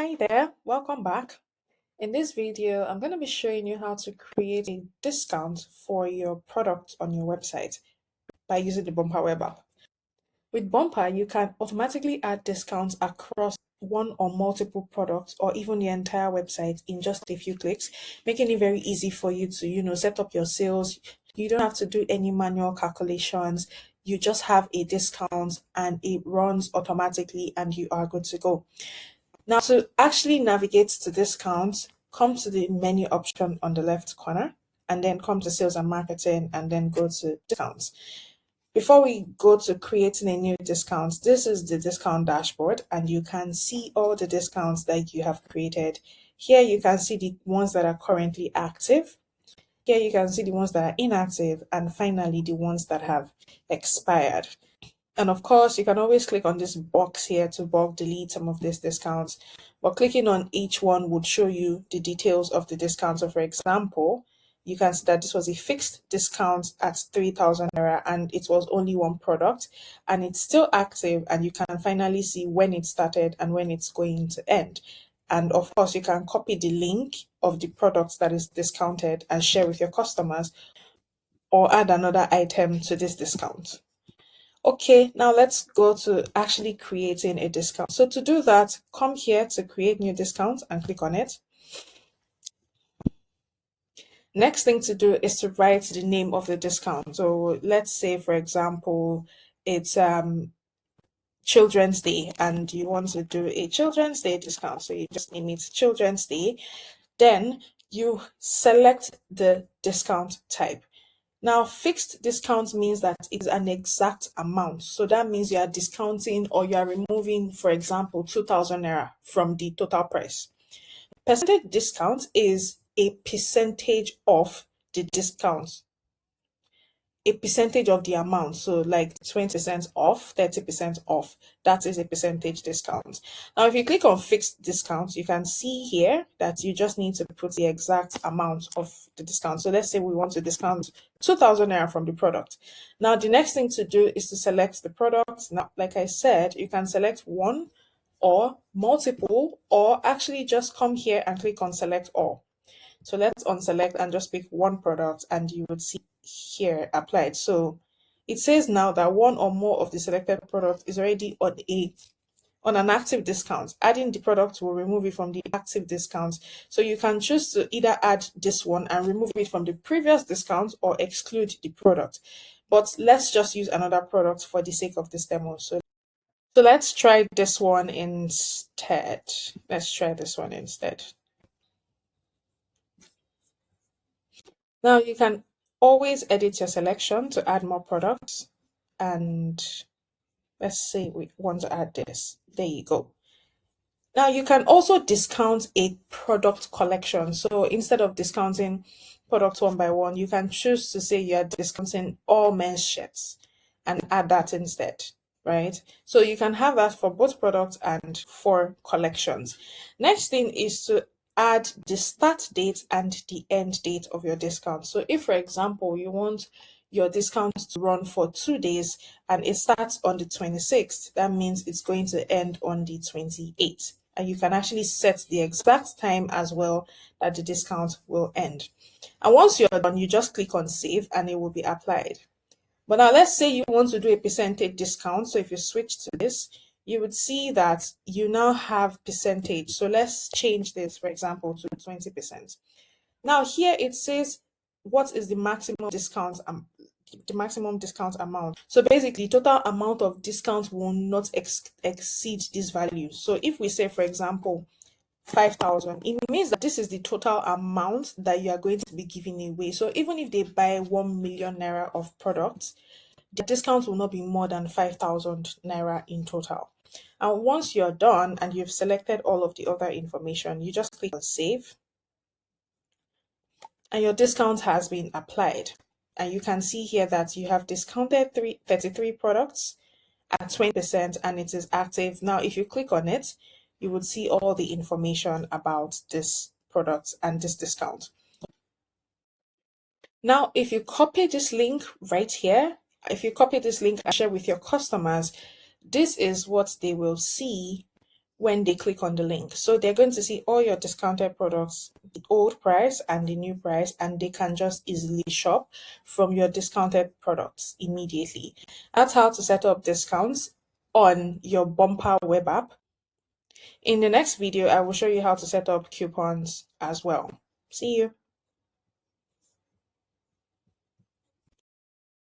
Hi there, welcome back. In this video, I'm going to be showing you how to create a discount for your product on your website by using the Bumper web app. With Bumper, you can automatically add discounts across one or multiple products or even your entire website in just a few clicks, making it very easy for you to, set up your sales. You don't have to do any manual calculations. You just have a discount and it runs automatically and you are good to go. Now, to actually navigate to discounts, come to the menu option on the left corner and then come to sales and marketing and then go to discounts. Before we go to creating a new discount, this is the discount dashboard and you can see all the discounts that you have created. Here you can see the ones that are currently active. Here you can see the ones that are inactive, and finally the ones that have expired. And of course, you can always click on this box here to bulk delete some of these discounts. But clicking on each one would show you the details of the discount. So for example, you can see that this was a fixed discount at 3,000 naira and it was only one product and it's still active, and you can finally see when it started and when it's going to end. And of course, you can copy the link of the product that is discounted and share with your customers or add another item to this discount. Okay, now let's go to actually creating a discount. So to do that, come here to create new discount and click on it. Next thing to do is to write the name of the discount. So let's say, for example, it's Children's Day and you want to do a Children's Day discount. So you just name it Children's Day. Then you select the discount type. Now, fixed discount means that it's an exact amount. So that means you are discounting or you are removing, for example, 2,000 naira from the total price. Percentage discount is a percentage of the discount, a percentage of the amount. So like 20% off, 30% off, that is a percentage discount. Now, if you click on fixed discount, you can see here that you just need to put the exact amount of the discount. So let's say we want to discount 2,000 naira from the product. Now, the next thing to do is to select the product. Now, like I said, you can select one or multiple, or actually just come here and click on select all. So let's unselect and just pick one product and you would see here applied. So it says now that one or more of the selected product is already on an active discount. Adding the product will remove it from the active discount. So you can choose to either add this one and remove it from the previous discount or exclude the product. But let's just use another product for the sake of this demo. So let's try this one instead. Let's try this one instead. Now you can always edit your selection to add more products. And let's say we want to add this. There you go. Now you can also discount a product collection. So instead of discounting products one by one, you can choose to say you're discounting all men's shirts and add that instead, right? So you can have that for both products and for collections. Next thing is to add the start date and the end date of your discount. So if, for example, you want your discount to run for 2 days and it starts on the 26th, that means it's going to end on the 28th. And you can actually set the exact time as well that the discount will end. And once you're done, you just click on save and it will be applied. But now let's say you want to do a percentage discount. So if you switch to this, you would see that you now have percentage. So let's change this, for example, to 20%. Now here it says what is the maximum discount amount. So basically, total amount of discount will not exceed this value. So if we say, for example, 5,000, it means that this is the total amount that you are going to be giving away. So even if they buy 1 million naira of products, the discount will not be more than 5,000 naira in total. And once you're done and you've selected all of the other information, you just click on save and your discount has been applied. And you can see here that you have discounted 33 products at 20% and it is active. Now, if you click on it, you would see all the information about this product and this discount. Now, if you copy this link right here, if you copy this link and share with your customers, this is what they will see when they click on the link. So they're going to see all your discounted products, the old price and the new price, and they can just easily shop from your discounted products immediately. That's how to set up discounts on your Bumper web app. In the next video, I will show you how to set up coupons as well. See you.